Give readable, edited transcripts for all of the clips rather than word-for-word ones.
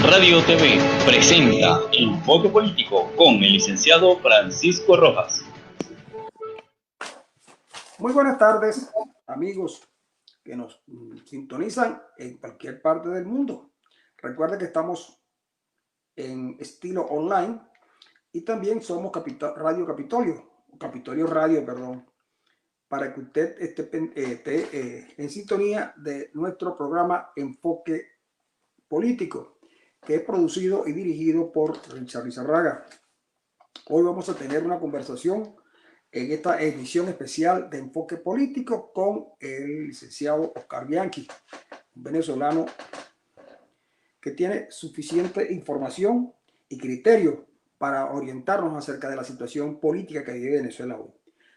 Radio TV presenta Enfoque Político con el licenciado Francisco Rojas. Muy buenas tardes, amigos que nos sintonizan en cualquier parte del mundo. Recuerden que estamos en estilo online y también somos Capitolio Radio, para que usted esté en sintonía de nuestro programa Enfoque Político, que es producido y dirigido por Richard Lizarraga. Hoy vamos a tener una conversación en esta edición especial de Enfoque Político con el licenciado Oscar Bianchi, un venezolano que tiene suficiente información y criterio para orientarnos acerca de la situación política que vive Venezuela hoy.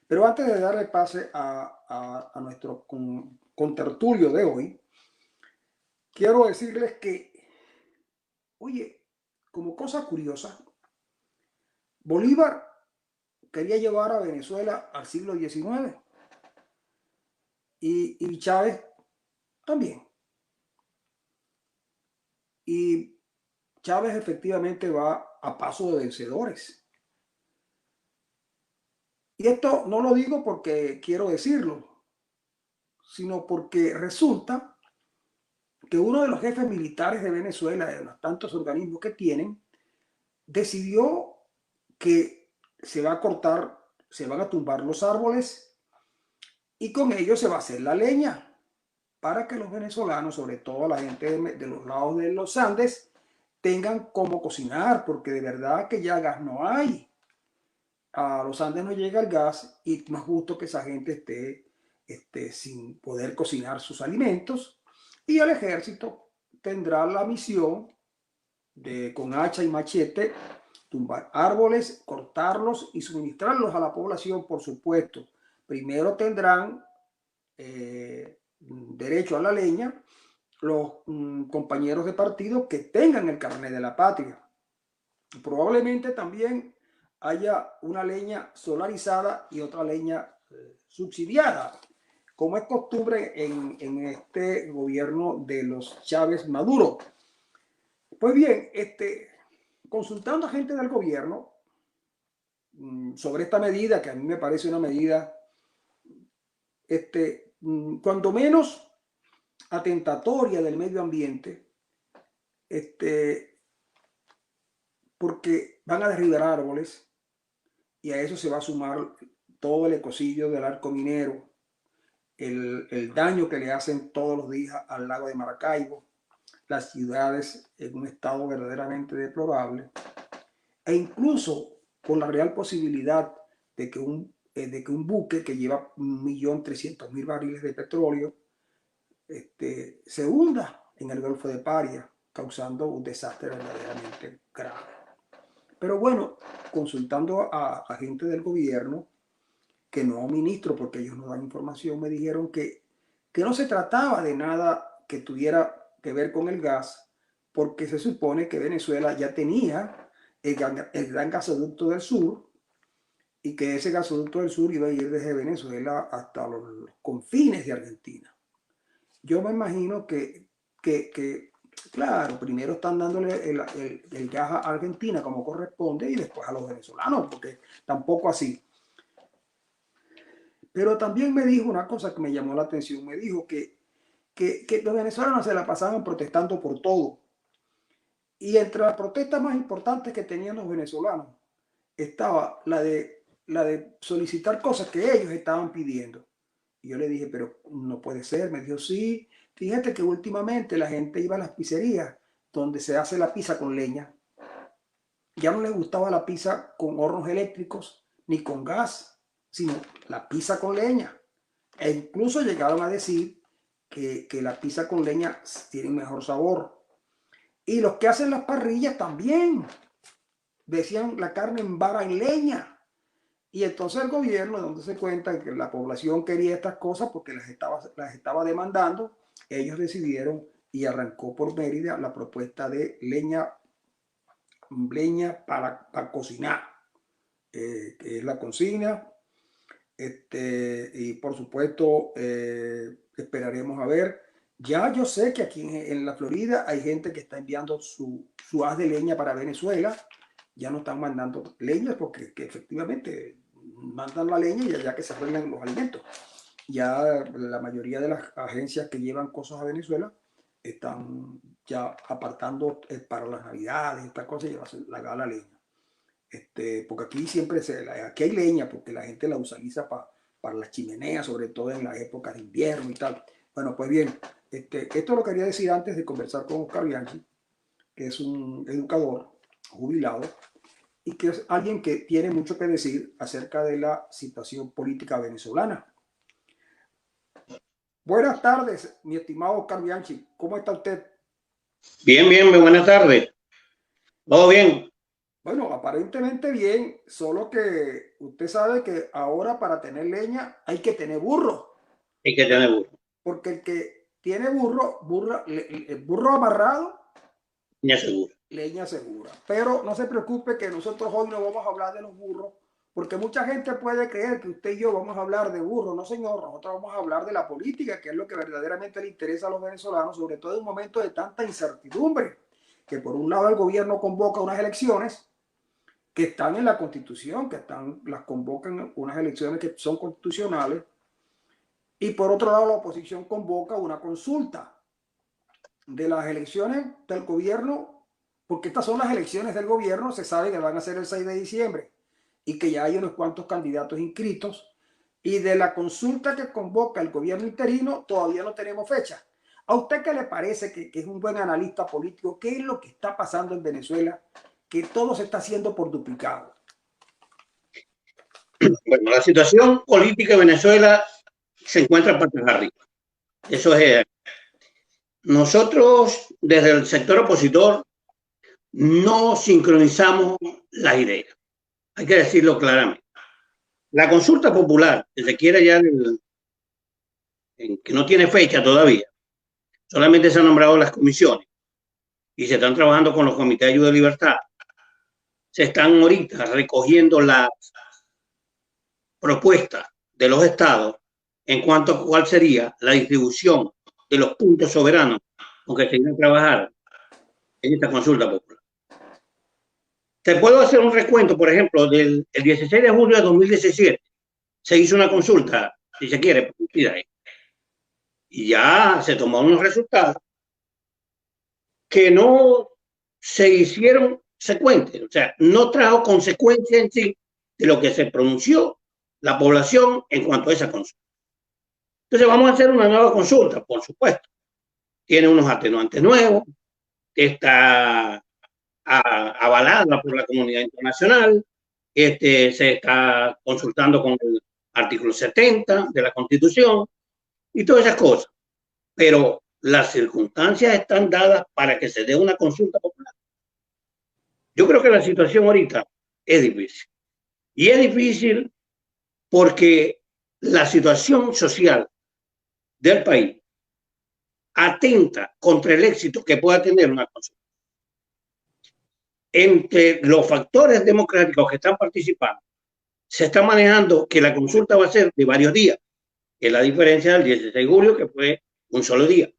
Pero antes de darle pase a nuestro contertulio de hoy, quiero decirles que, oye, como cosa curiosa, Bolívar quería llevar a Venezuela al siglo XIX y Chávez también. Y Chávez efectivamente va a paso de vencedores. Y esto no lo digo porque quiero decirlo, sino porque resulta que uno de los jefes militares de Venezuela, de los tantos organismos que tienen, decidió que se va a cortar, se van a tumbar los árboles y con ello se va a hacer la leña para que los venezolanos, sobre todo la gente de los lados de los Andes, tengan cómo cocinar, porque de verdad que ya gas no hay. A los Andes no llega el gas y no es justo que esa gente esté sin poder cocinar sus alimentos. Y el ejército tendrá la misión de, con hacha y machete, tumbar árboles, cortarlos y suministrarlos a la población, por supuesto. Primero tendrán derecho a la leña los compañeros de partido que tengan el carnet de la patria. Probablemente también haya una leña solarizada y otra leña subsidiada, como es costumbre en este gobierno de los Chávez Maduro. Pues bien, consultando a gente del gobierno sobre esta medida, que a mí me parece una medida cuando menos atentatoria del medio ambiente, porque van a derribar árboles y a eso se va a sumar todo el ecocidio del arco minero, el daño que le hacen todos los días al lago de Maracaibo, las ciudades en un estado verdaderamente deplorable, e incluso con la real posibilidad de que un buque que lleva 1.300.000 barriles de petróleo se hunda en el Golfo de Paria, causando un desastre verdaderamente grave. Pero bueno, consultando a gente del gobierno, que no ministro, porque ellos no dan información, me dijeron que no se trataba de nada que tuviera que ver con el gas, porque se supone que Venezuela ya tenía el gran gasoducto del sur y que ese gasoducto del sur iba a ir desde Venezuela hasta los confines de Argentina. Yo me imagino que claro, primero están dándole el gas a Argentina como corresponde y después a los venezolanos, porque tampoco así. Pero también me dijo una cosa que me llamó la atención. Me dijo que los venezolanos se la pasaban protestando por todo. Y entre las protestas más importantes que tenían los venezolanos estaba la de solicitar cosas que ellos estaban pidiendo. Y yo le dije, pero no puede ser. Me dijo, sí, fíjate que últimamente la gente iba a las pizzerías donde se hace la pizza con leña. Ya no les gustaba la pizza con hornos eléctricos ni con gas, sino la pizza con leña. E incluso llegaron a decir que la pizza con leña tiene mejor sabor. Y los que hacen las parrillas también decían la carne en vara en leña. Y entonces el gobierno, dándose cuenta que la población quería estas cosas porque las estaba demandando, ellos decidieron y arrancó por Mérida la propuesta de leña para cocinar, que es la consigna. Y por supuesto esperaremos a ver Ya yo sé que aquí en la Florida hay gente que está enviando su haz de leña para Venezuela. Ya no están mandando leña porque que efectivamente mandan la leña y allá que se arreglan los alimentos. Ya la mayoría de las agencias que llevan cosas a Venezuela están ya apartando para las navidades, estas cosas, y la leña. Porque aquí siempre aquí hay leña porque la gente la utiliza para las chimeneas, sobre todo en las épocas de invierno y tal. Bueno, pues bien, esto lo quería decir antes de conversar con Oscar Bianchi, que es un educador jubilado y que es alguien que tiene mucho que decir acerca de la situación política venezolana. Buenas tardes, mi estimado Oscar Bianchi. ¿Cómo está usted? Bien, bien, buenas tardes. ¿Todo bien? Bueno, aparentemente bien, solo que usted sabe que ahora para tener leña hay que tener burro, Hay que tener burro. porque el que tiene burro amarrado, Ya seguro. leña segura. Pero no se preocupe que nosotros hoy no vamos a hablar de los burros, porque mucha gente puede creer que usted y yo vamos a hablar de burros. No, señor, nosotros vamos a hablar de la política, que es lo que verdaderamente le interesa a los venezolanos, sobre todo en un momento de tanta incertidumbre, que por un lado el gobierno convoca unas elecciones que están en la Constitución, las convocan unas elecciones que son constitucionales, y por otro lado la oposición convoca una consulta de las elecciones del gobierno, porque estas son las elecciones del gobierno, se sabe que van a ser el 6 de diciembre y que ya hay unos cuantos candidatos inscritos, y de la consulta que convoca el gobierno interino todavía no tenemos fecha. ¿A usted qué le parece, que es un buen analista político, qué es lo que está pasando en Venezuela, que todo se está haciendo por duplicado? Bueno, la situación política de Venezuela se encuentra patas arriba. Eso es. Nosotros, desde el sector opositor, no sincronizamos las ideas. Hay que decirlo claramente. La consulta popular, que se quiere ya, que no tiene fecha todavía, solamente se han nombrado las comisiones y se están trabajando con los comités de ayuda de libertad. Se están ahorita recogiendo las propuestas de los estados en cuanto a cuál sería la distribución de los puntos soberanos con que se iban a trabajar en esta consulta popular. Te puedo hacer un recuento, por ejemplo, del 16 de julio de 2017 se hizo una consulta, si se quiere, y ya se tomaron unos resultados que no se hicieron secuentes, o sea, no trajo consecuencia en sí de lo que se pronunció la población en cuanto a esa consulta. Entonces vamos a hacer una nueva consulta, por supuesto. Tiene unos atenuantes nuevos, está avalada por la comunidad internacional, se está consultando con el artículo 70 de la Constitución y todas esas cosas. Pero las circunstancias están dadas para que se dé una consulta popular. Yo creo que la situación ahorita es difícil. Y es difícil porque la situación social del país atenta contra el éxito que pueda tener una consulta. Entre los factores democráticos que están participando, se está manejando que la consulta va a ser de varios días, que es la diferencia del 16 de julio, que fue un solo día.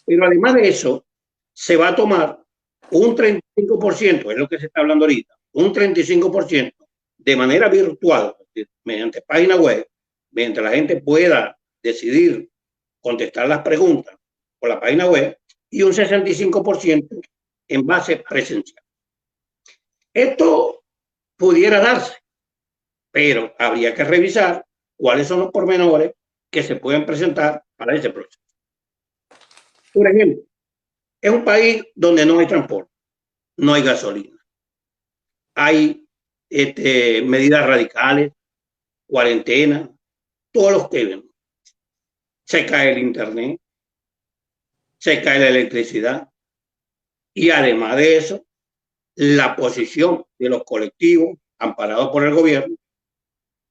Pero además de eso, se va a tomar un 35%, es lo que se está hablando ahorita, un 35% de manera virtual, mediante página web, mediante la gente pueda decidir contestar las preguntas por la página web, y un 65% en base presencial. Esto pudiera darse, pero habría que revisar cuáles son los pormenores que se pueden presentar para ese proceso. Por ejemplo, es un país donde no hay transporte, no hay gasolina, hay medidas radicales, cuarentena, todos los que ven. Se cae el internet, se cae la electricidad y además de eso, la posición de los colectivos amparados por el gobierno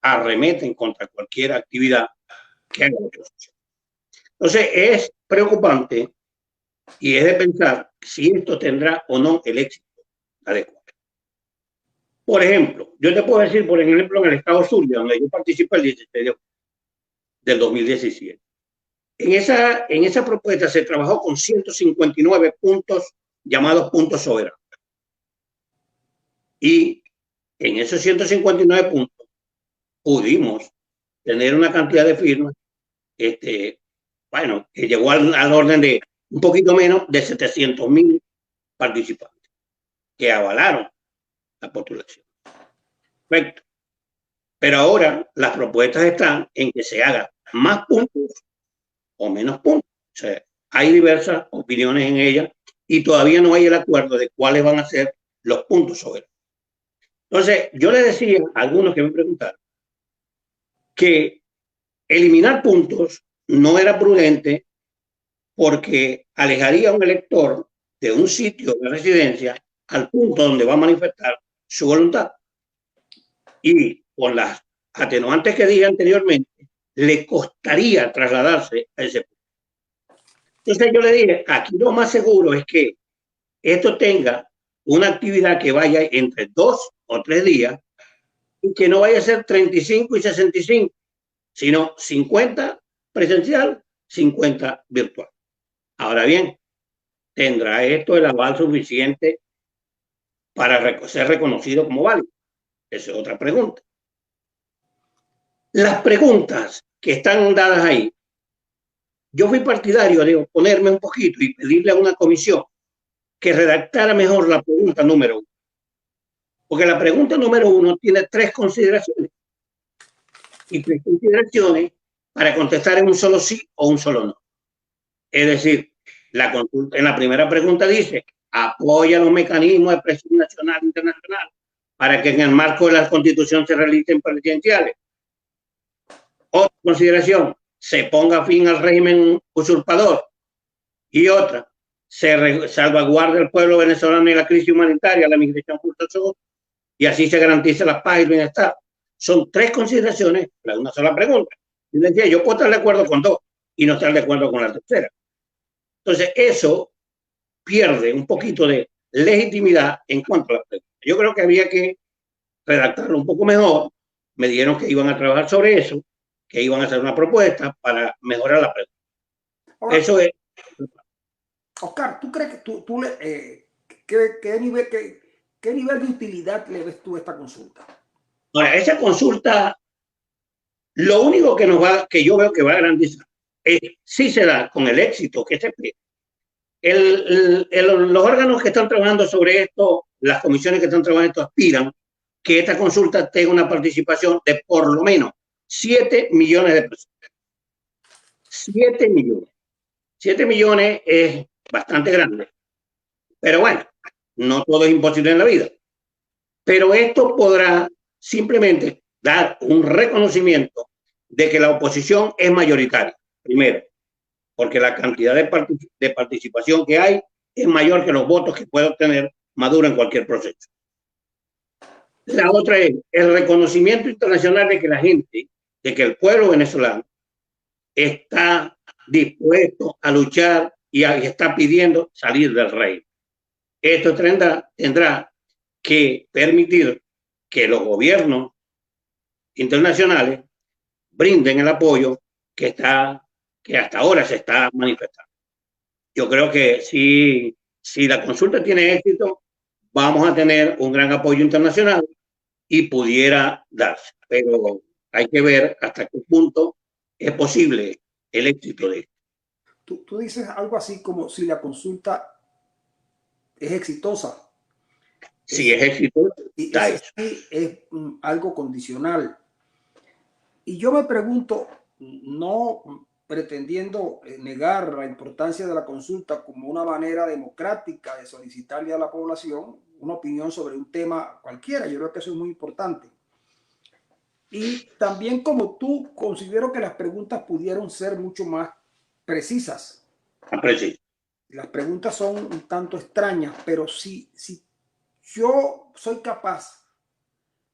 arremeten contra cualquier actividad que haga la oposición. Entonces es preocupante y es de pensar si esto tendrá o no el éxito adecuado. Por ejemplo, yo te puedo decir, por ejemplo, en el estado Zulia, donde yo participé el 16 de octubre del 2017, En esa propuesta se trabajó con 159 puntos llamados puntos soberanos. Y en esos 159 puntos pudimos tener una cantidad de firmas, bueno, que llegó al orden de un poquito menos de 700.000 participantes que avalaron la postulación. Perfecto. Pero ahora las propuestas están en que se haga más puntos o menos puntos. O sea, hay diversas opiniones en ella y todavía no hay el acuerdo de cuáles van a ser los puntos soberanos. Entonces, yo le decía a algunos que me preguntaron que eliminar puntos no era prudente porque alejaría a un elector de un sitio de residencia al punto donde va a manifestar su voluntad. Y con las atenuantes que dije anteriormente, le costaría trasladarse a ese punto. Entonces yo le dije, aquí lo más seguro es que esto tenga una actividad que vaya entre 2 o 3 días y que no vaya a ser 35 y 65, sino 50 presencial, 50 virtual. Ahora bien, ¿tendrá esto el aval suficiente para ser reconocido como válido? Esa es otra pregunta. Las preguntas que están dadas ahí, yo fui partidario de oponerme un poquito y pedirle a una comisión que redactara mejor la pregunta número 1. Porque la pregunta número 1 tiene 3 consideraciones. Y 3 consideraciones para contestar en un solo sí o un solo no. Es decir, en la primera pregunta dice, apoya los mecanismos de presión nacional e internacional para que en el marco de la Constitución se realicen presidenciales. Otra consideración, se ponga fin al régimen usurpador. Y otra, se salvaguarde el pueblo venezolano y la crisis humanitaria, la migración justa y así se garantiza la paz y el bienestar. Son 3 consideraciones para una sola pregunta. Y les decía, yo puedo estar de acuerdo con 2 y no estar de acuerdo con la tercera. Entonces, eso pierde un poquito de legitimidad en cuanto a la pregunta. Yo creo que había que redactarlo un poco mejor. Me dijeron que iban a trabajar sobre eso, que iban a hacer una propuesta para mejorar la pregunta. Ahora, eso es. Oscar, ¿tú crees que qué nivel de utilidad le ves tú a esta consulta? Ahora, esa consulta, lo único que yo veo que va a garantizar es si se da con el éxito que se pide. Los órganos que están trabajando sobre esto, las comisiones que están trabajando esto, aspiran que esta consulta tenga una participación de por lo menos 7 millones de personas. 7 millones. 7 millones es bastante grande. Pero bueno, no todo es imposible en la vida. Pero esto podrá simplemente dar un reconocimiento de que la oposición es mayoritaria, primero, porque la cantidad de participación que hay es mayor que los votos que puede obtener Maduro en cualquier proceso. La otra es el reconocimiento internacional de que la gente, de que el pueblo venezolano está dispuesto a luchar y está pidiendo salir del reino. Esto tendrá que permitir que los gobiernos internacionales brinden el apoyo que hasta ahora se está manifestando. Yo creo que si la consulta tiene éxito, vamos a tener un gran apoyo internacional y pudiera darse. Pero hay que ver hasta qué punto es posible el éxito de esto. Tú dices algo así como si la consulta es exitosa. Si es exitosa, es algo condicional. Y yo me pregunto, no pretendiendo negar la importancia de la consulta como una manera democrática de solicitarle a la población una opinión sobre un tema cualquiera. Yo creo que eso es muy importante. Y también, como tú, considero que las preguntas pudieron ser mucho más precisas. Las preguntas son un tanto extrañas, pero si yo soy capaz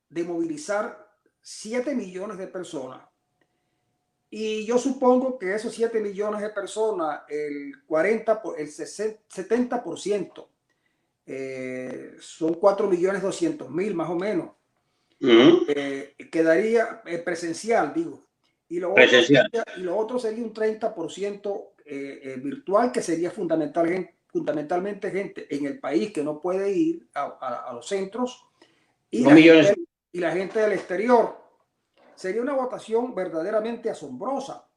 de movilizar 7 millones de personas y yo supongo que esos 7 millones de personas, el 70%, son 4.200.000 más o menos, quedaría presencial, digo. Y lo presencial. otro sería un 30% virtual, que sería fundamentalmente gente en el país que no puede ir a los centros, y la gente del exterior. Sería una votación verdaderamente asombrosa.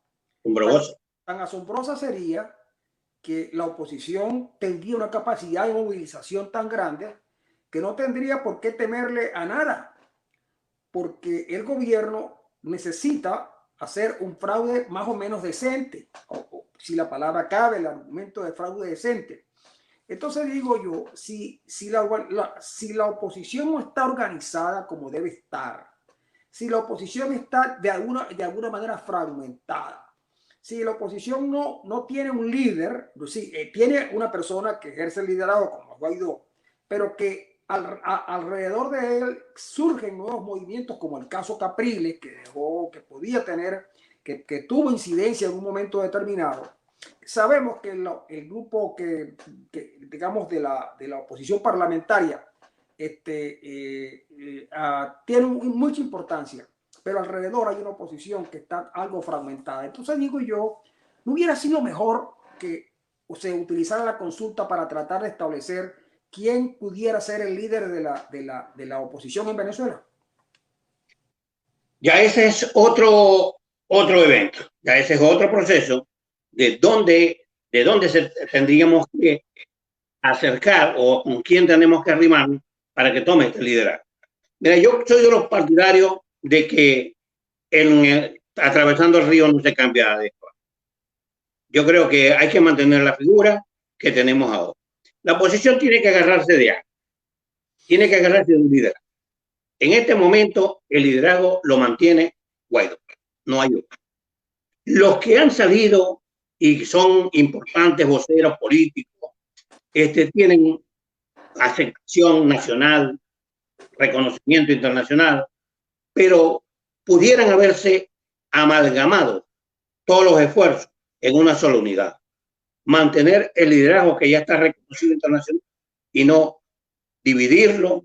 Tan asombrosa sería que la oposición tendría una capacidad de movilización tan grande que no tendría por qué temerle a nada, porque el gobierno necesita hacer un fraude más o menos decente, o si la palabra cabe, el argumento de fraude decente. Entonces digo yo, si la oposición no está organizada como debe estar, si la oposición está de alguna manera fragmentada, si la oposición no tiene un líder, sí, tiene una persona que ejerce el liderazgo como Guaidó, pero que alrededor de él surgen nuevos movimientos, como el caso Capriles, que podía tener, que tuvo incidencia en un momento determinado. Sabemos que el grupo que digamos de la oposición parlamentaria tiene mucha importancia, pero alrededor hay una oposición que está algo fragmentada. Entonces digo yo, ¿no hubiera sido mejor que se utilizara la consulta para tratar de establecer quién pudiera ser el líder de la oposición en Venezuela? Ya ese es otro evento, ya ese es otro proceso de dónde tendríamos que acercar o con quién tenemos que arrimar para que tome este liderazgo. Mira, yo soy de los partidarios de que atravesando el río no se cambia de esto. Yo creo que hay que mantener la figura que tenemos ahora. La oposición tiene que agarrarse de algo, tiene que agarrarse de un liderazgo. En este momento el liderazgo lo mantiene Guaidó, no hay otro. Los que han salido y son importantes voceros políticos, tienen aceptación nacional, reconocimiento internacional, pero pudieran haberse amalgamado todos los esfuerzos en una sola unidad. Mantener el liderazgo que ya está reconocido internacional y no dividirlo,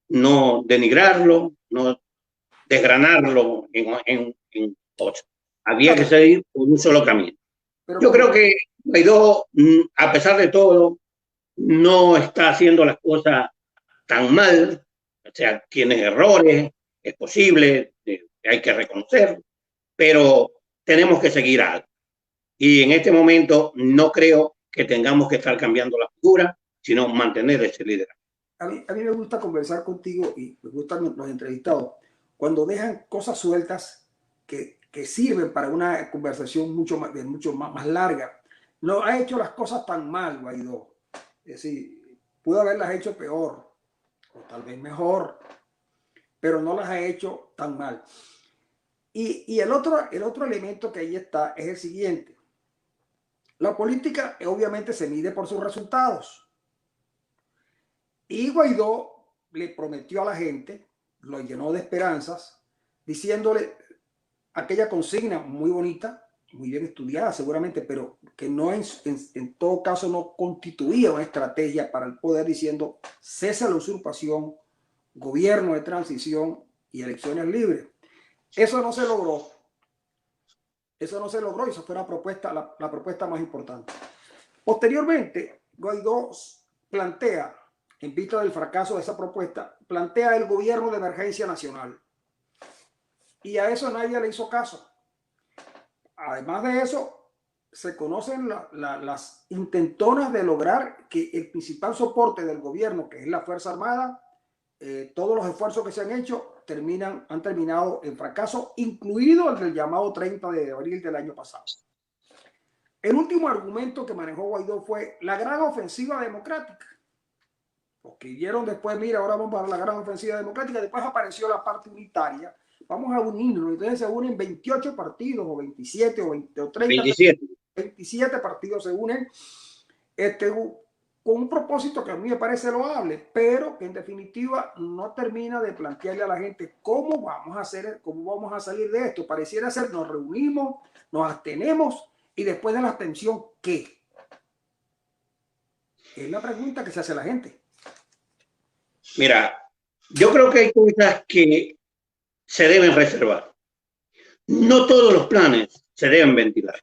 no denigrarlo, no desgranarlo en cosas. Había que seguir por un solo camino. Yo creo que Guaidó, a pesar de todo, no está haciendo las cosas tan mal. O sea, tiene errores, es posible, hay que reconocer, pero tenemos que seguir algo. Y en este momento no creo que tengamos que estar cambiando la figura, sino mantener ese liderazgo. A mí me gusta conversar contigo y me gustan los entrevistados cuando dejan cosas sueltas que sirven para una conversación mucho más larga. No ha hecho las cosas tan mal, Guaidó. Es decir, pudo haberlas hecho peor o tal vez mejor, pero no las ha hecho tan mal. Y el otro elemento que ahí está es el siguiente. La política obviamente se mide por sus resultados. Y Guaidó le prometió a la gente, lo llenó de esperanzas, diciéndole aquella consigna muy bonita, muy bien estudiada seguramente, pero que no en todo caso no constituía una estrategia para el poder, diciendo cesa la usurpación, gobierno de transición y elecciones libres. Eso no se logró. Eso no se logró y eso fue la propuesta más importante. Posteriormente, Guaidó plantea, en vista del fracaso de esa propuesta, plantea el gobierno de emergencia nacional. Y a eso nadie le hizo caso. Además de eso, se conocen las intentonas de lograr que el principal soporte del gobierno, que es la Fuerza Armada, todos los esfuerzos que se han hecho han terminado en fracaso, incluido el del llamado 30 de abril del año pasado. El último argumento que manejó Guaidó fue la gran ofensiva democrática. Los que vieron después, mira, ahora vamos a la gran ofensiva democrática, después apareció la parte unitaria, vamos a unirnos, entonces se unen 28 partidos, o 27, o 20, o 30, 27 partidos se unen, con un propósito que a mí me parece loable, pero que en definitiva no termina de plantearle a la gente cómo vamos a salir de esto. Pareciera ser, nos reunimos, nos abstenemos, y después de la abstención, ¿qué? Es la pregunta que se hace a la gente. Mira, yo creo que hay cosas que se deben reservar. no todos los planes se deben ventilar.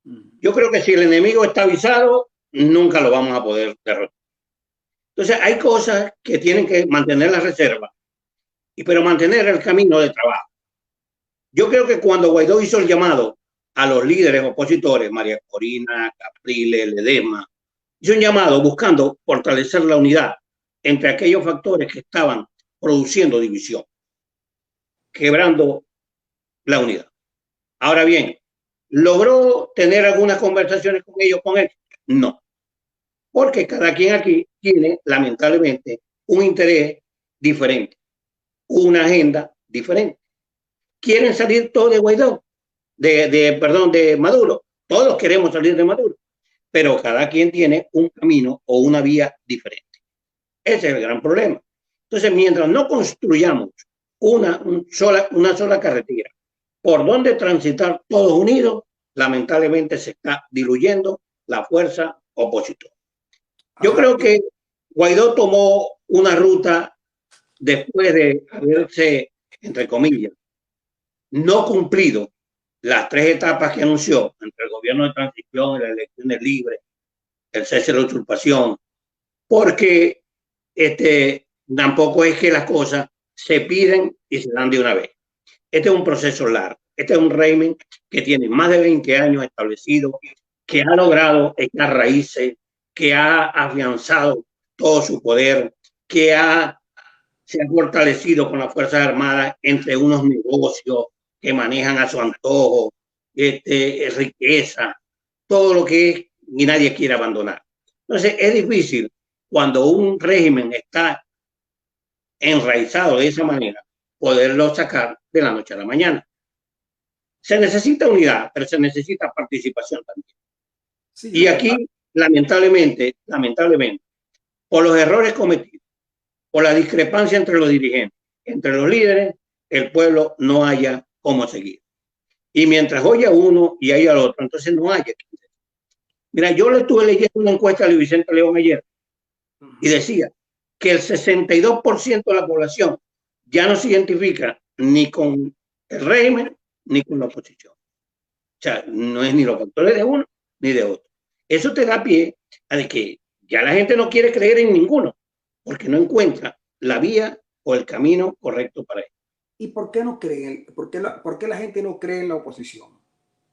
Yo creo que si el enemigo está avisado, nunca lo vamos a poder derrotar. Entonces, hay cosas que tienen que mantener la reserva, pero mantener el camino de trabajo. Yo creo que cuando Guaidó hizo el llamado a los líderes opositores, María Corina, Capriles, Ledesma, hizo un llamado buscando fortalecer la unidad entre aquellos factores que estaban produciendo división, quebrando la unidad. Ahora bien, ¿logró tener algunas conversaciones con ellos con él? No, porque cada quien aquí tiene, lamentablemente, un interés diferente, una agenda diferente. Quieren salir todos de Guaidó, de Maduro. Todos queremos salir de Maduro, pero cada quien tiene un camino o una vía diferente. Ese es el gran problema. Entonces, mientras no construyamos una sola carretera por donde transitar todos unidos, lamentablemente se está diluyendo la fuerza opositora. Yo creo que Guaidó tomó una ruta después de haberse, entre comillas, no cumplido las 3 etapas que anunció entre el gobierno de transición, las elecciones libres, el cese de la usurpación, porque tampoco es que las cosas se piden y se dan de una vez. Este es un proceso largo. Este es un régimen que tiene más de 20 años establecido, que ha logrado echar raíces, que ha afianzado todo su poder, que se ha fortalecido con las Fuerzas Armadas entre unos negocios que manejan a su antojo, riqueza, todo lo que es y nadie quiere abandonar. Entonces es difícil cuando un régimen está enraizado de esa manera, poderlo sacar de la noche a la mañana. Se necesita unidad, pero se necesita participación también. Sí, y aquí, lamentablemente, por los errores cometidos, por la discrepancia entre los dirigentes, entre los líderes, el pueblo no haya cómo seguir. Y mientras oye a uno y haya al otro, entonces no haya. Mira, yo le estuve leyendo una encuesta a Luis Vicente León ayer y decía que el 62% de la población ya no se identifica ni con el régimen ni con la oposición. O sea, no es ni los factores de uno ni de otro. Eso te da pie a de que ya la gente no quiere creer en ninguno porque no encuentra la vía o el camino correcto para ello. ¿Y por qué no creen? ¿Por qué la gente no cree en la oposición?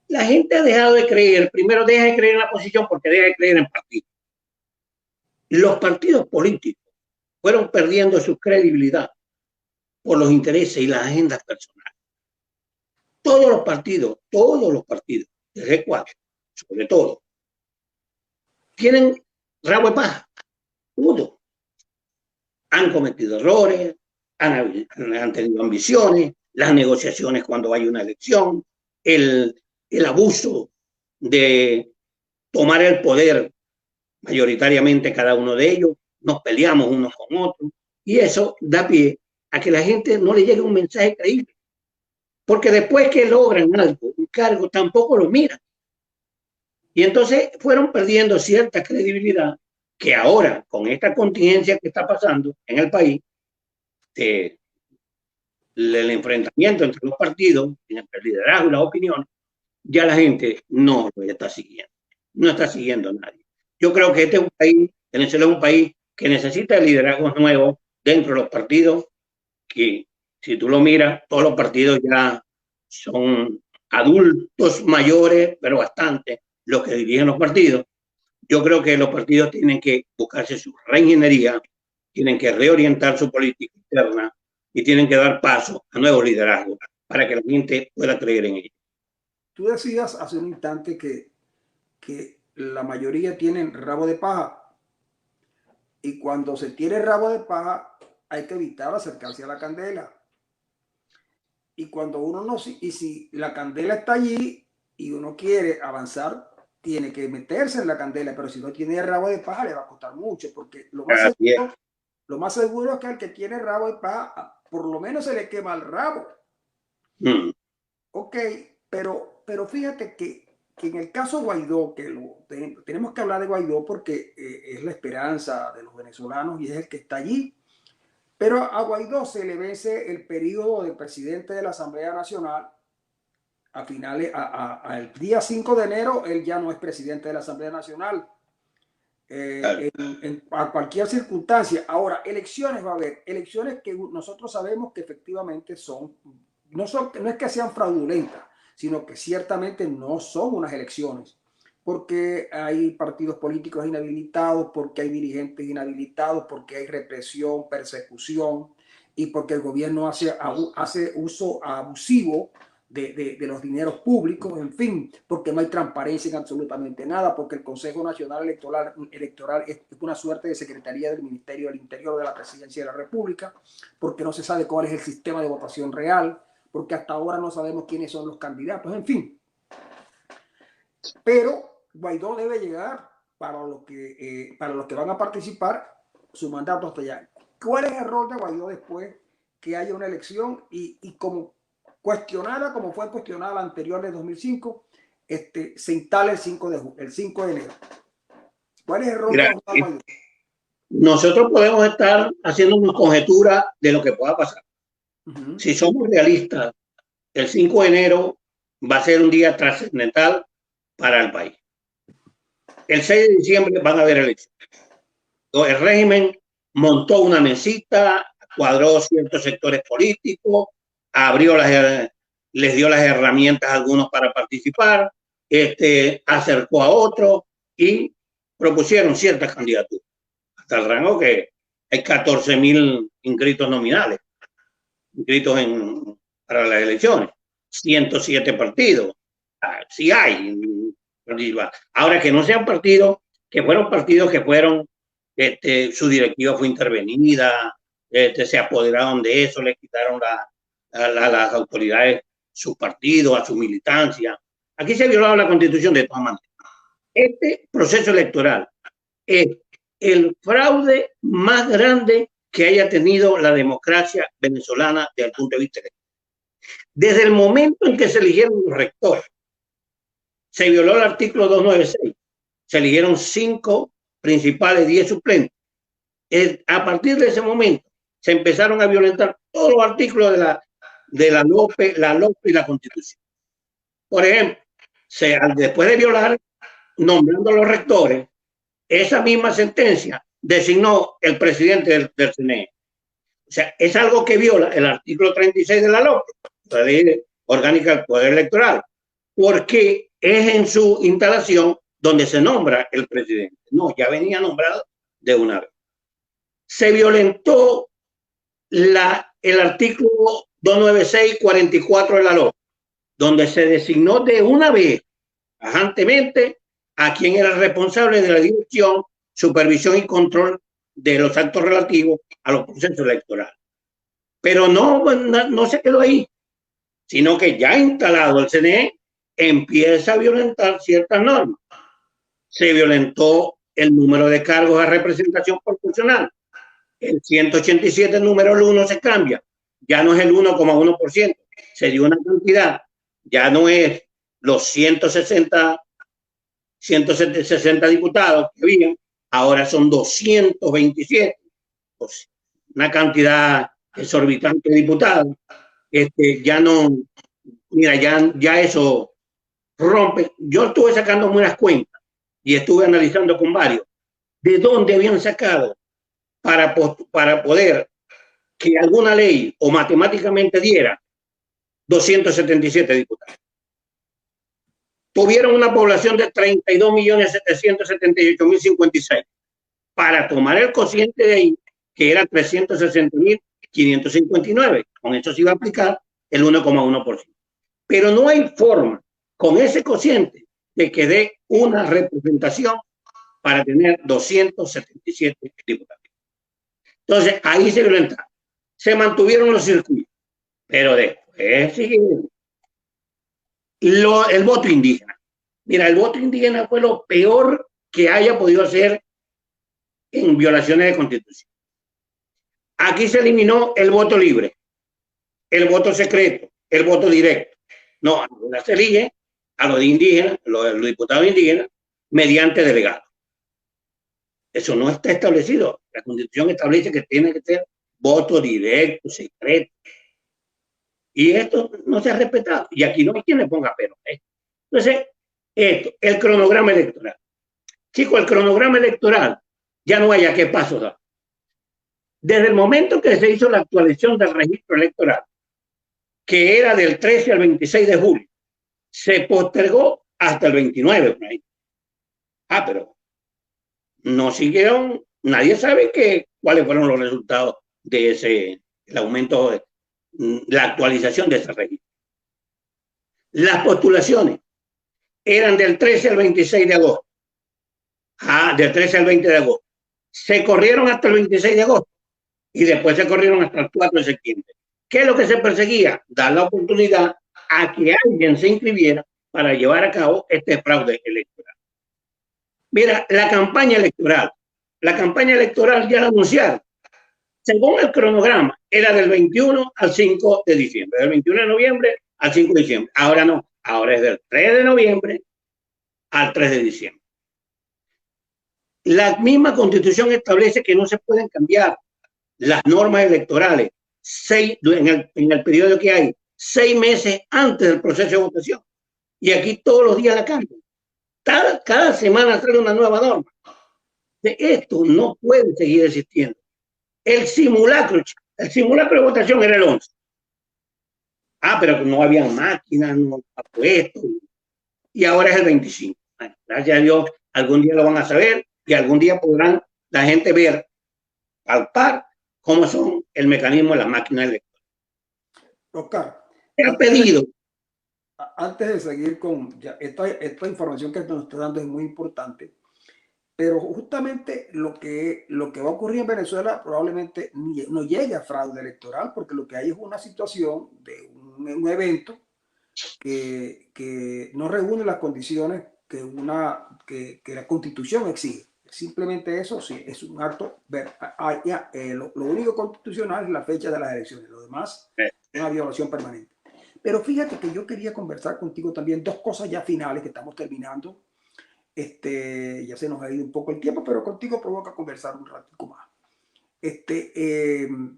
La gente ha dejado de creer. Primero deja de creer en la oposición porque deja de creer en partidos. Los partidos políticos fueron perdiendo su credibilidad por los intereses y las agendas personales. Todos los partidos, de G4, sobre todo, tienen rabo de paja. Todos han cometido errores, han tenido ambiciones, las negociaciones cuando hay una elección, el abuso de tomar el poder mayoritariamente cada uno de ellos, nos peleamos unos con otros y eso da pie a que la gente no le llegue un mensaje creíble. Porque después que logran algo, un cargo, tampoco lo miran. Y entonces fueron perdiendo cierta credibilidad que ahora, con esta contingencia que está pasando en el país, el enfrentamiento entre los partidos, entre el liderazgo y las opiniones, ya la gente no lo está siguiendo. No está siguiendo a nadie. Yo creo que este es un país, Venezuela es un país que necesita liderazgos nuevos dentro de los partidos, que si tú lo miras, todos los partidos ya son adultos mayores, pero bastante, los que dirigen los partidos. Yo creo que los partidos tienen que buscarse su reingeniería, tienen que reorientar su política interna y tienen que dar paso a nuevos liderazgos para que la gente pueda creer en ellos. Tú decías hace un instante que la mayoría tienen rabo de paja. Y cuando se tiene rabo de paja, hay que evitar acercarse a la candela. Y cuando uno no, y si la candela está allí y uno quiere avanzar, tiene que meterse en la candela, pero si no tiene rabo de paja le va a costar mucho, porque lo más seguro es que al que tiene rabo de paja, por lo menos se le quema el rabo. Ok, pero fíjate que en el caso Guaidó, tenemos que hablar de Guaidó porque es la esperanza de los venezolanos y es el que está allí. Pero a Guaidó se le vence el periodo de presidente de la Asamblea Nacional a finales, al día 5 de enero, él ya no es presidente de la Asamblea Nacional. A cualquier circunstancia. Ahora, elecciones va a haber, elecciones que nosotros sabemos que efectivamente no es que sean fraudulentas, sino que ciertamente no son unas elecciones, porque hay partidos políticos inhabilitados, porque hay dirigentes inhabilitados, porque hay represión, persecución, y porque el gobierno hace uso abusivo de los dineros públicos, en fin, porque no hay transparencia en absolutamente nada, porque el Consejo Nacional Electoral es una suerte de secretaría del Ministerio del Interior de la Presidencia de la República, porque no se sabe cuál es el sistema de votación real, porque hasta ahora no sabemos quiénes son los candidatos, en fin. Pero Guaidó debe llegar para los que van a participar su mandato hasta allá. ¿Cuál es el rol de Guaidó después que haya una elección y como cuestionada, como fue cuestionada la anterior de 2005, se instala el 5 de enero? ¿Cuál es el rol de Guaidó? Nosotros podemos estar haciendo una conjetura de lo que pueda pasar. Si somos realistas, el 5 de enero va a ser un día trascendental para el país. El 6 de diciembre van a haber elecciones. El régimen montó una mesita, cuadró ciertos sectores políticos, les dio las herramientas a algunos para participar, acercó a otros y propusieron ciertas candidaturas. Hasta el rango que hay 14.000 inscritos nominales, inscritos para las elecciones, 107 partidos. Sí hay. Ahora, que no sean partidos, que fueron partidos que fueron, su directiva fue intervenida, se apoderaron de eso, le quitaron a las autoridades sus partidos, a su militancia. Aquí se ha violado la Constitución de todas maneras. Este proceso electoral es el fraude más grande que haya tenido la democracia venezolana desde el punto de vista electoral. Desde el momento en que se eligieron los rectores, se violó el artículo 296, se eligieron 5 principales, 10 suplentes. A partir de ese momento se empezaron a violentar todos los artículos de la LOPE y la Constitución. Por ejemplo, después de violar, nombrando a los rectores, esa misma sentencia designó el presidente del CNE. O sea, es algo que viola el artículo 36 de la LOPE, la Ley Orgánica del Poder Electoral, porque es en su instalación donde se nombra el presidente. No, ya venía nombrado de una vez. Se violentó el artículo 296-44 de la LOPE, donde se designó de una vez, tajantemente, a quien era responsable de la dirección, supervisión y control de los actos relativos a los procesos electorales. Pero no se quedó ahí, sino que ya instalado el CNE, empieza a violentar ciertas normas. Se violentó el número de cargos a representación proporcional. El 187, número 1, se cambia. Ya no es el 1,1%. Se dio una cantidad. Ya no es los 160 diputados que había. Ahora son 227. Pues, una cantidad exorbitante de diputados. Ya no, mira, ya eso rompe. Yo estuve sacando unas cuentas y estuve analizando con varios de dónde habían sacado para poder que alguna ley o matemáticamente diera 277 diputados. Tuvieron una población de 32.778.056 para tomar el cociente de ahí, que era 360.559. Con eso se iba a aplicar el 1,1%. Pero no hay forma con ese cociente de que dé una representación para tener 277 diputados. Entonces, ahí se violentaron. Se mantuvieron los circuitos, pero después siguieron. El voto indígena. Mira, el voto indígena fue lo peor que haya podido hacer en violaciones de Constitución. Aquí se eliminó el voto libre, el voto secreto, el voto directo. No, ahora se elige a los indígenas, los diputados indígenas, mediante delegados. Eso no está establecido. La Constitución establece que tiene que ser voto directo, secreto. Y esto no se ha respetado. Y aquí no hay quien le ponga pero. Entonces, el cronograma electoral. Chicos, el cronograma electoral ya no hay a qué paso dar. Desde el momento que se hizo la actualización del registro electoral, que era del 13 al 26 de julio, se postergó hasta el 29. Por ahí. Pero no siguieron, nadie sabe cuáles fueron los resultados de el aumento, la actualización de ese registro. Las postulaciones eran del 13 al 26 de agosto. Del 13 al 20 de agosto. Se corrieron hasta el 26 de agosto y después se corrieron hasta el 4 de septiembre. ¿Qué es lo que se perseguía? Dar la oportunidad a que alguien se inscribiera para llevar a cabo este fraude electoral. Mira, la campaña electoral ya la anunciaron. Según el cronograma, era del 21 al 5 de diciembre, del 21 de noviembre al 5 de diciembre. Ahora no, ahora es del 3 de noviembre al 3 de diciembre. La misma Constitución establece que no se pueden cambiar las normas electorales en el periodo que hay 6 meses antes del proceso de votación. Y aquí todos los días la cambian. Cada semana sale una nueva norma. Esto no puede seguir existiendo. El simulacro de votación era el 11. Pero no había máquinas, no puestos. Y ahora es el 25. Gracias a Dios, algún día lo van a saber y algún día podrán la gente ver, palpar cómo son el mecanismo de las máquinas electorales. Oscar, antes de seguir con esta información que nos está dando es muy importante, pero justamente lo que va a ocurrir en Venezuela probablemente no llegue a fraude electoral, porque lo que hay es una situación de un evento que no reúne las condiciones que la Constitución exige. Simplemente eso sí, es un acto. Lo único constitucional es la fecha de las elecciones, lo demás es una violación permanente. Pero fíjate que yo quería conversar contigo también dos cosas ya finales que estamos terminando. Ya se nos ha ido un poco el tiempo, pero contigo provoca conversar un ratico más.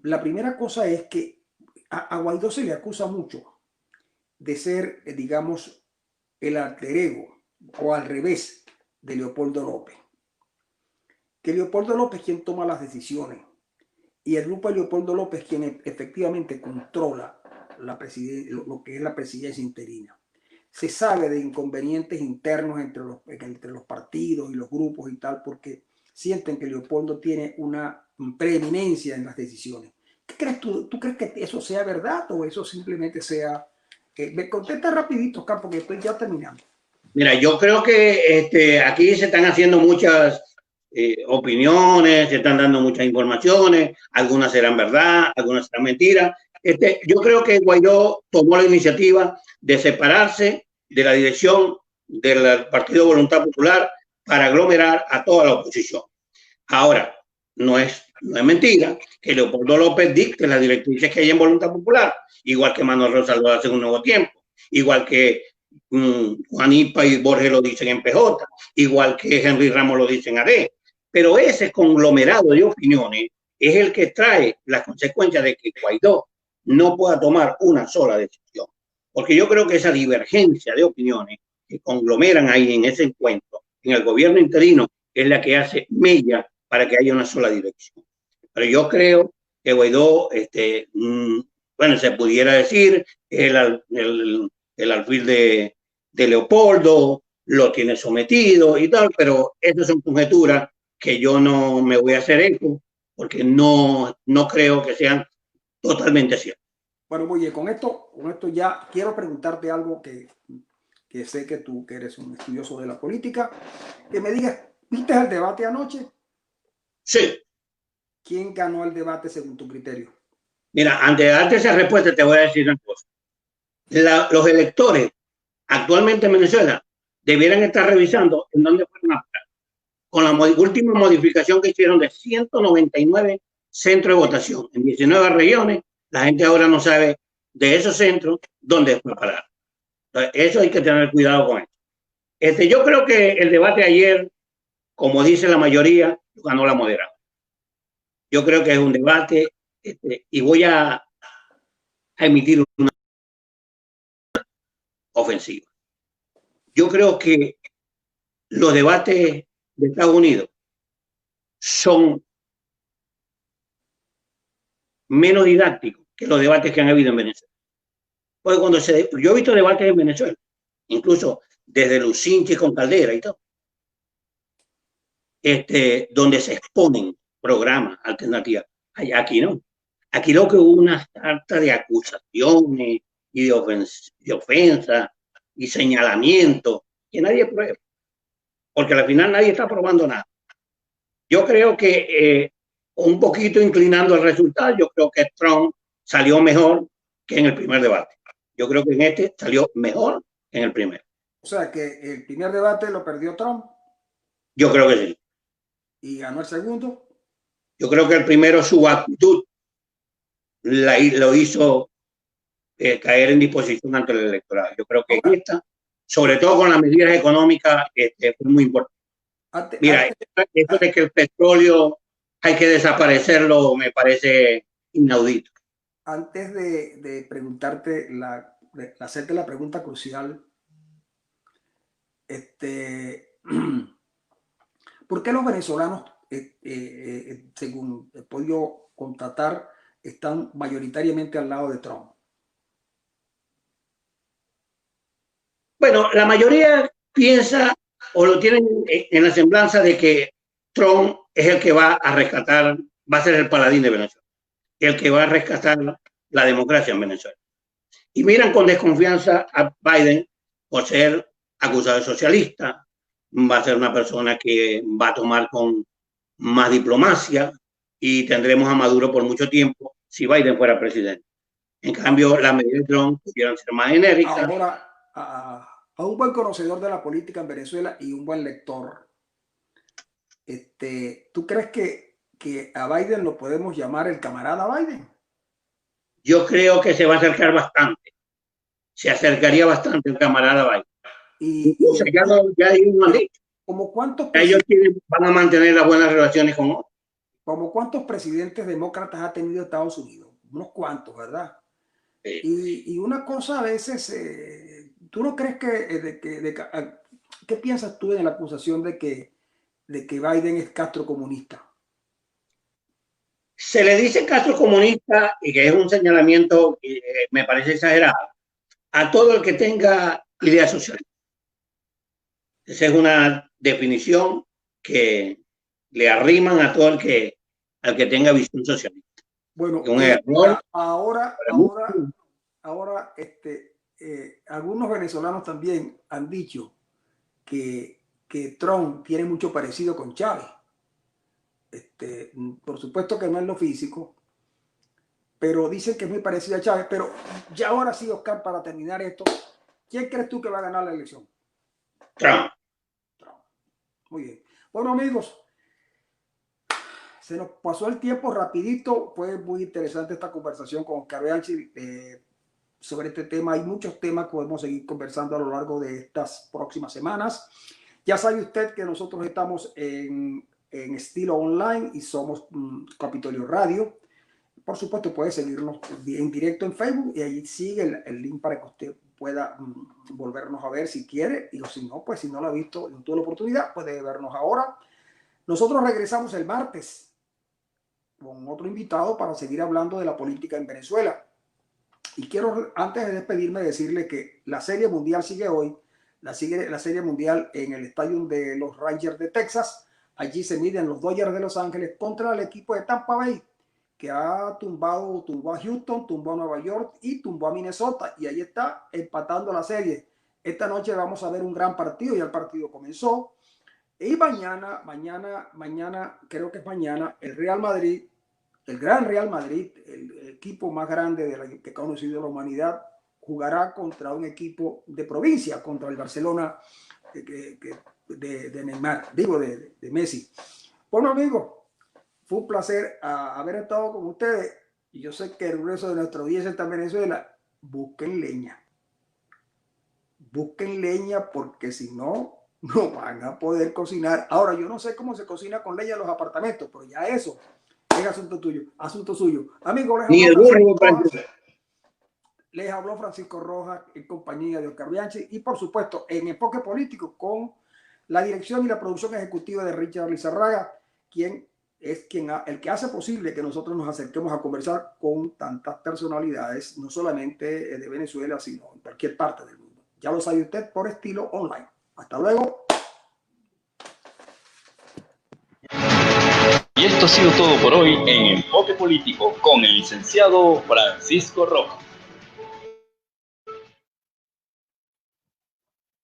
La primera cosa es que a Guaidó se le acusa mucho de ser, digamos, el alter ego o al revés de Leopoldo López. Que Leopoldo López es quien toma las decisiones y el grupo de Leopoldo López es quien efectivamente controla lo que es la presidencia interina. Se sabe de inconvenientes internos entre los partidos y los grupos y tal, porque sienten que Leopoldo tiene una preeminencia en las decisiones. ¿Qué crees tú? ¿Tú crees que eso sea verdad o eso simplemente sea... me contesta rapidito, Oscar, porque estoy ya terminando. Mira, yo creo que aquí se están haciendo muchas opiniones, se están dando muchas informaciones, algunas serán verdad, algunas serán mentiras. Yo creo que Guaidó tomó la iniciativa de separarse de la dirección del Partido Voluntad Popular para aglomerar a toda la oposición. Ahora, no es mentira que Leopoldo López dicte las directrices que hay en Voluntad Popular, igual que Manuel Rosa lo hace en Un Nuevo Tiempo, igual que Juanipa y Borges lo dicen en PJ, igual que Henry Ramos lo dice en AD. Pero ese conglomerado de opiniones es el que trae las consecuencias de que Guaidó no pueda tomar una sola decisión. Porque yo creo que esa divergencia de opiniones que conglomeran ahí en ese encuentro, en el gobierno interino, es la que hace mella para que haya una sola dirección. Pero yo creo que Guaidó, bueno, se pudiera decir, el alfil de Leopoldo, lo tiene sometido y tal, pero esas son conjeturas que yo no me voy a hacer eco, porque no creo que sean totalmente ciertas. Bueno, muy bien, con esto ya quiero preguntarte algo que sé que tú, que eres un estudioso de la política, que me digas, ¿viste el debate anoche? Sí. ¿Quién ganó el debate según tu criterio? Mira, antes de darte esa respuesta, te voy a decir una cosa. Los electores actualmente en Venezuela debieran estar revisando en dónde fueron a votar. Con la última modificación que hicieron de 199 centros de votación en 19 regiones, la gente ahora no sabe de esos centros dónde fue a parar. Entonces, eso hay que tener cuidado con eso. Yo creo que el debate ayer, como dice la mayoría, ganó la moderada. Yo creo que es un debate y voy a emitir una ofensiva. Yo creo que los debates de Estados Unidos son menos didácticos que los debates que han habido en Venezuela. Porque yo he visto debates en Venezuela, incluso desde Lucinchi con Caldera y todo, donde se exponen programas alternativos. Aquí no. Aquí lo que hubo una carta de acusaciones y de ofensa y señalamiento que nadie prueba, porque al final nadie está probando nada. Yo creo que un poquito inclinando el resultado, yo creo que Trump salió mejor que en el primer debate. Yo creo que en este salió mejor que en el primero. O sea, que el primer debate lo perdió Trump. Yo creo que sí. ¿Y ganó el segundo? Yo creo que el primero, su actitud lo hizo caer en disposición ante el electorado. Yo creo que esta, sobre todo con las medidas económicas, fue muy importante. Mira, esto de que el petróleo hay que desaparecerlo me parece inaudito. Antes de preguntarte, de hacerte la pregunta crucial, ¿por qué los venezolanos, según he podido constatar, están mayoritariamente al lado de Trump? Bueno, la mayoría piensa o lo tienen en la semblanza de que Trump es el que va a rescatar, va a ser el paladín de Venezuela, el que va a rescatar la democracia en Venezuela. Y miran con desconfianza a Biden por ser acusado de socialista, va a ser una persona que va a tomar con más diplomacia y tendremos a Maduro por mucho tiempo si Biden fuera presidente. En cambio, las medidas de Trump pudieran ser más enérgicas. Ahora, a un buen conocedor de la política en Venezuela y un buen lector, ¿tú crees que a Biden lo podemos llamar el camarada Biden? Yo creo que se va a acercar bastante. Se acercaría bastante el camarada Biden. Incluso ya ellos lo han dicho. ¿Como cuántos ellos van a mantener las buenas relaciones con otros? ¿Como cuántos presidentes demócratas ha tenido Estados Unidos? Unos cuantos, ¿verdad? Sí. Y una cosa a veces, ¿tú no crees qué piensas tú en la acusación de que Biden es castrocomunista? Se le dice castrocomunista y que es un señalamiento que me parece exagerado a todo el que tenga ideas socialistas. Esa es una definición que le arriman a todo el que tenga visión socialista. Bueno, un error. Ahora algunos venezolanos también han dicho que Trump tiene mucho parecido con Chávez. Por supuesto que no es lo físico, pero dicen que es muy parecido a Chávez. Pero ya ahora sí, Oscar, para terminar esto, ¿quién crees tú que va a ganar la elección? Trump. Muy bien. Bueno, amigos, se nos pasó el tiempo rapidito. Fue muy interesante esta conversación con Oscar Bianchi sobre este tema. Hay muchos temas que podemos seguir conversando a lo largo de estas próximas semanas. Ya sabe usted que nosotros estamos en estilo online y somos Capitolio Radio. Por supuesto, puede seguirnos en directo en Facebook y allí sigue el link para que usted pueda volvernos a ver si quiere, y si no, pues si no lo ha visto, no tuvo la oportunidad, puede vernos ahora. Nosotros regresamos el martes con otro invitado para seguir hablando de la política en Venezuela. Y quiero, antes de despedirme, decirle que la Serie Mundial sigue hoy, la Serie Mundial en el estadio de los Rangers de Texas. Allí se miden los Dodgers de Los Ángeles contra el equipo de Tampa Bay, que tumbó a Houston, tumbó a Nueva York y tumbó a Minnesota, y ahí está empatando la serie. Esta noche vamos a ver un gran partido, ya el partido comenzó, y mañana, creo que es mañana, el Real Madrid, el gran Real Madrid, el equipo más grande que ha conocido la humanidad, jugará contra un equipo de provincia, contra el Barcelona de Neymar, digo de Messi. Bueno, amigos, fue un placer haber estado con ustedes, y yo sé que el grueso de nuestra audiencia está en Venezuela. Busquen leña porque si no, no van a poder cocinar. Ahora, yo no sé cómo se cocina con leña en los apartamentos, pero ya eso es asunto suyo. Amigo, ni el burro. Les habló Francisco Rojas en compañía de Oscar Bianchi y, por supuesto, en Enfoque Político con la dirección y la producción ejecutiva de Richard Lizarraga, quien es el que hace posible que nosotros nos acerquemos a conversar con tantas personalidades, no solamente de Venezuela, sino en cualquier parte del mundo. Ya lo sabe usted por Estilo Online. Hasta luego. Y esto ha sido todo por hoy en Enfoque Político con el licenciado Francisco Rojas.